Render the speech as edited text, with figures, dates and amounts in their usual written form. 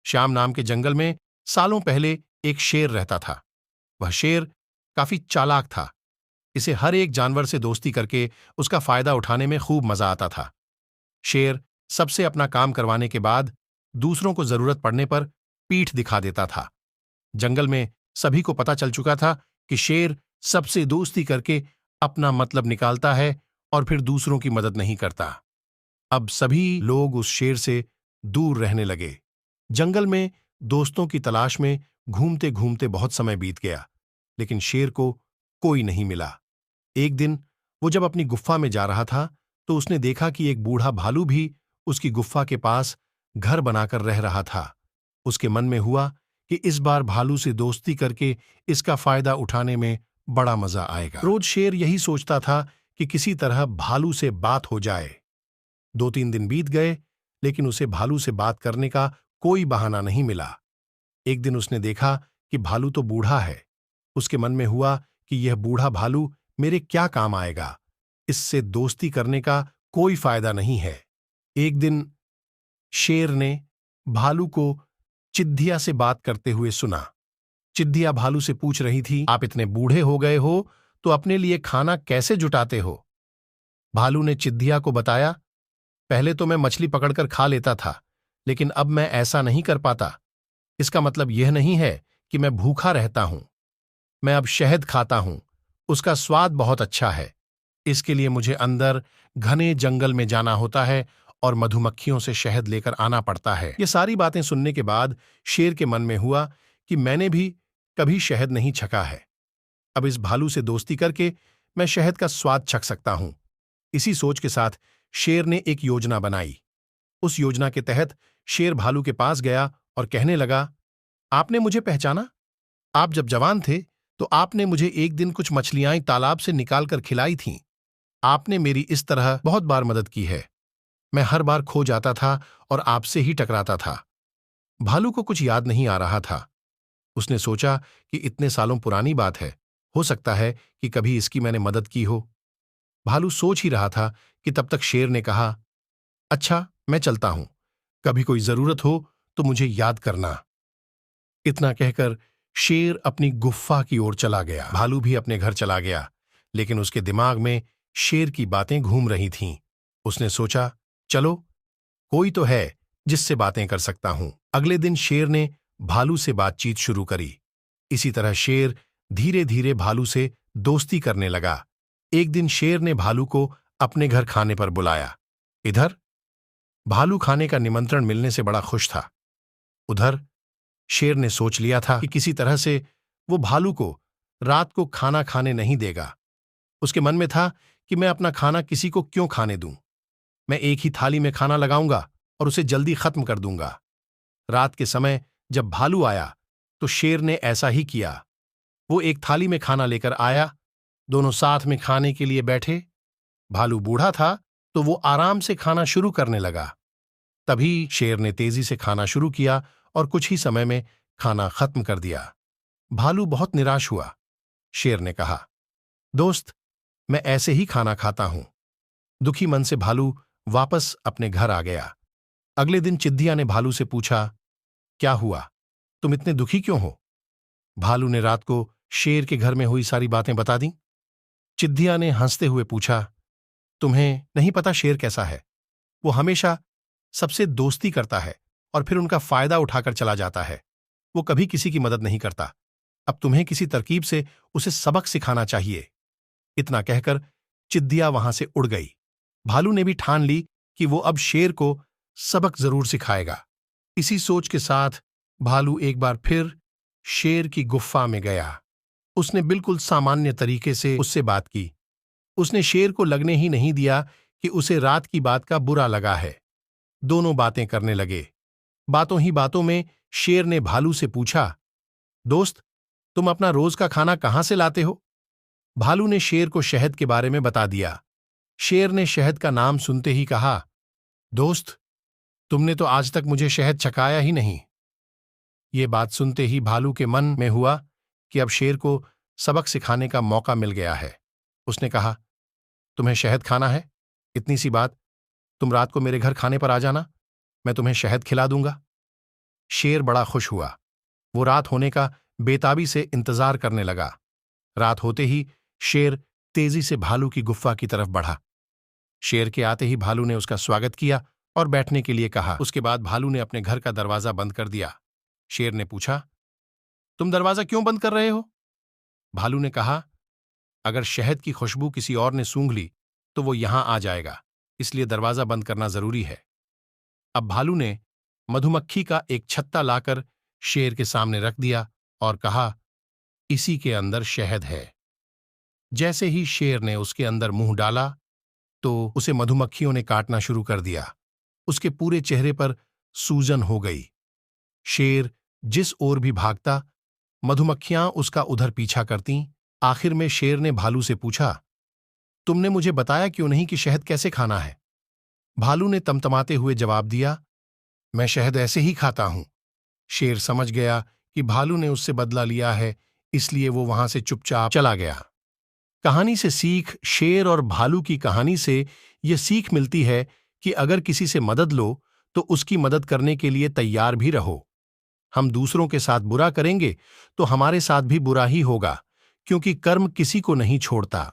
श्याम नाम के जंगल में सालों पहले एक शेर रहता था। वह शेर काफी चालाक था। इसे हर एक जानवर से दोस्ती करके उसका फायदा उठाने में खूब मजा आता था। शेर सबसे अपना काम करवाने के बाद दूसरों को जरूरत पड़ने पर पीठ दिखा देता था। जंगल में सभी को पता चल चुका था कि शेर सबसे दोस्ती करके अपना मतलब निकालता है और फिर दूसरों की मदद नहीं करता। अब सभी लोग उस शेर से दूर रहने लगे। जंगल में दोस्तों की तलाश में घूमते घूमते बहुत समय बीत गया, लेकिन शेर को कोई नहीं मिला। एक दिन वो जब अपनी गुफा में जा रहा था तो उसने देखा कि एक बूढ़ा भालू भी उसकी गुफा के पास घर बनाकर रह रहा था। उसके मन में हुआ कि इस बार भालू से दोस्ती करके इसका फायदा उठाने में बड़ा मजा आएगा। रोज शेर यही सोचता था कि किसी तरह भालू से बात हो जाए। 2-3 दिन बीत गए, लेकिन उसे भालू से बात करने का कोई बहाना नहीं मिला। एक दिन उसने देखा कि भालू तो बूढ़ा है। उसके मन में हुआ कि यह बूढ़ा भालू मेरे क्या काम आएगा, इससे दोस्ती करने का कोई फायदा नहीं है। एक दिन शेर ने भालू को चिद्धिया से बात करते हुए सुना। चिद्धिया भालू से पूछ रही थी, आप इतने बूढ़े हो गए हो तो अपने लिए खाना कैसे जुटाते हो? भालू ने चिद्धिया को बताया, पहले तो मैं मछली पकड़कर खा लेता था, लेकिन अब मैं ऐसा नहीं कर पाता। इसका मतलब यह नहीं है कि मैं भूखा रहता हूं। मैं अब शहद खाता हूं। उसका स्वाद बहुत अच्छा है। इसके लिए मुझे अंदर घने जंगल में जाना होता है और मधुमक्खियों से शहद लेकर आना पड़ता है। ये सारी बातें सुनने के बाद शेर के मन में हुआ कि मैंने भी कभी शहद नहीं छका है। अब इस भालू से दोस्ती करके मैं शहद का स्वाद छक सकता हूं। इसी सोच के साथ शेर ने एक योजना बनाई। उस योजना के तहत शेर भालू के पास गया और कहने लगा, आपने मुझे पहचाना? आप जब जवान थे तो आपने मुझे एक दिन कुछ मछलियां तालाब से निकालकर खिलाई थीं। आपने मेरी इस तरह बहुत बार मदद की है। मैं हर बार खो जाता था और आपसे ही टकराता था। भालू को कुछ याद नहीं आ रहा था। उसने सोचा कि इतने सालों पुरानी बात है, हो सकता है कि कभी इसकी मैंने मदद की हो। भालू सोच ही रहा था कि तब तक शेर ने कहा, अच्छा मैं चलता हूं, कभी कोई जरूरत हो तो मुझे याद करना। इतना कहकर शेर अपनी गुफा की ओर चला गया। भालू भी अपने घर चला गया, लेकिन उसके दिमाग में शेर की बातें घूम रही थीं। उसने सोचा, चलो कोई तो है जिससे बातें कर सकता हूं। अगले दिन शेर ने भालू से बातचीत शुरू करी। इसी तरह शेर धीरे धीरे भालू से दोस्ती करने लगा। एक दिन शेर ने भालू को अपने घर खाने पर बुलाया। इधर भालू खाने का निमंत्रण मिलने से बड़ा खुश था। उधर शेर ने सोच लिया था कि किसी तरह से वो भालू को रात को खाना खाने नहीं देगा। उसके मन में था कि मैं अपना खाना किसी को क्यों खाने दूं। मैं एक ही थाली में खाना लगाऊंगा और उसे जल्दी खत्म कर दूंगा। रात के समय जब भालू आया तो शेर ने ऐसा ही किया। वो एक थाली में खाना लेकर आया। दोनों साथ में खाने के लिए बैठे। भालू बूढ़ा था तो वो आराम से खाना शुरू करने लगा। तभी शेर ने तेजी से खाना शुरू किया और कुछ ही समय में खाना खत्म कर दिया। भालू बहुत निराश हुआ। शेर ने कहा, दोस्त, मैं ऐसे ही खाना खाता हूं। दुखी मन से भालू वापस अपने घर आ गया। अगले दिन चिद्धिया ने भालू से पूछा, क्या हुआ, तुम इतने दुखी क्यों हो? भालू ने रात को शेर के घर में हुई सारी बातें बता दी। चिद्धिया ने हंसते हुए पूछा, तुम्हें नहीं पता शेर कैसा है? वो हमेशा सबसे दोस्ती करता है और फिर उनका फायदा उठाकर चला जाता है। वो कभी किसी की मदद नहीं करता। अब तुम्हें किसी तरकीब से उसे सबक सिखाना चाहिए। इतना कहकर चिद्धिया वहां से उड़ गई। भालू ने भी ठान ली कि वो अब शेर को सबक जरूर सिखाएगा। इसी सोच के साथ भालू एक बार फिर शेर की गुफा में गया। उसने बिल्कुल सामान्य तरीके से उससे बात की। उसने शेर को लगने ही नहीं दिया कि उसे रात की बात का बुरा लगा है। दोनों बातें करने लगे। बातों ही बातों में शेर ने भालू से पूछा, दोस्त, तुम अपना रोज का खाना कहां से लाते हो? भालू ने शेर को शहद के बारे में बता दिया। शेर ने शहद का नाम सुनते ही कहा, दोस्त, तुमने तो आज तक मुझे शहद चखाया ही नहीं। ये बात सुनते ही भालू के मन में हुआ कि अब शेर को सबक सिखाने का मौका मिल गया है। उसने कहा, तुम्हें शहद खाना है? इतनी सी बात, तुम रात को मेरे घर खाने पर आ जाना, मैं तुम्हें शहद खिला दूंगा। शेर बड़ा खुश हुआ। वो रात होने का बेताबी से इंतजार करने लगा। रात होते ही शेर तेजी से भालू की गुफा की तरफ बढ़ा। शेर के आते ही भालू ने उसका स्वागत किया और बैठने के लिए कहा। उसके बाद भालू ने अपने घर का दरवाजा बंद कर दिया। शेर ने पूछा, तुम दरवाजा क्यों बंद कर रहे हो? भालू ने कहा, अगर शहद की खुशबू किसी और ने सूंघ ली तो वो यहां आ जाएगा, इसलिए दरवाजा बंद करना जरूरी है। अब भालू ने मधुमक्खी का एक छत्ता लाकर शेर के सामने रख दिया और कहा, इसी के अंदर शहद है। जैसे ही शेर ने उसके अंदर मुंह डाला तो उसे मधुमक्खियों ने काटना शुरू कर दिया। उसके पूरे चेहरे पर सूजन हो गई। शेर जिस ओर भी भागता, मधुमक्खियां उसका उधर पीछा करतीं। आखिर में शेर ने भालू से पूछा, तुमने मुझे बताया क्यों नहीं कि शहद कैसे खाना है? भालू ने तमतमाते हुए जवाब दिया, मैं शहद ऐसे ही खाता हूं। शेर समझ गया कि भालू ने उससे बदला लिया है, इसलिए वो वहां से चुपचाप चला गया। कहानी से सीख। शेर और भालू की कहानी से यह सीख मिलती है कि अगर किसी से मदद लो तो उसकी मदद करने के लिए तैयार भी रहो। हम दूसरों के साथ बुरा करेंगे तो हमारे साथ भी बुरा ही होगा, क्योंकि कर्म किसी को नहीं छोड़ता।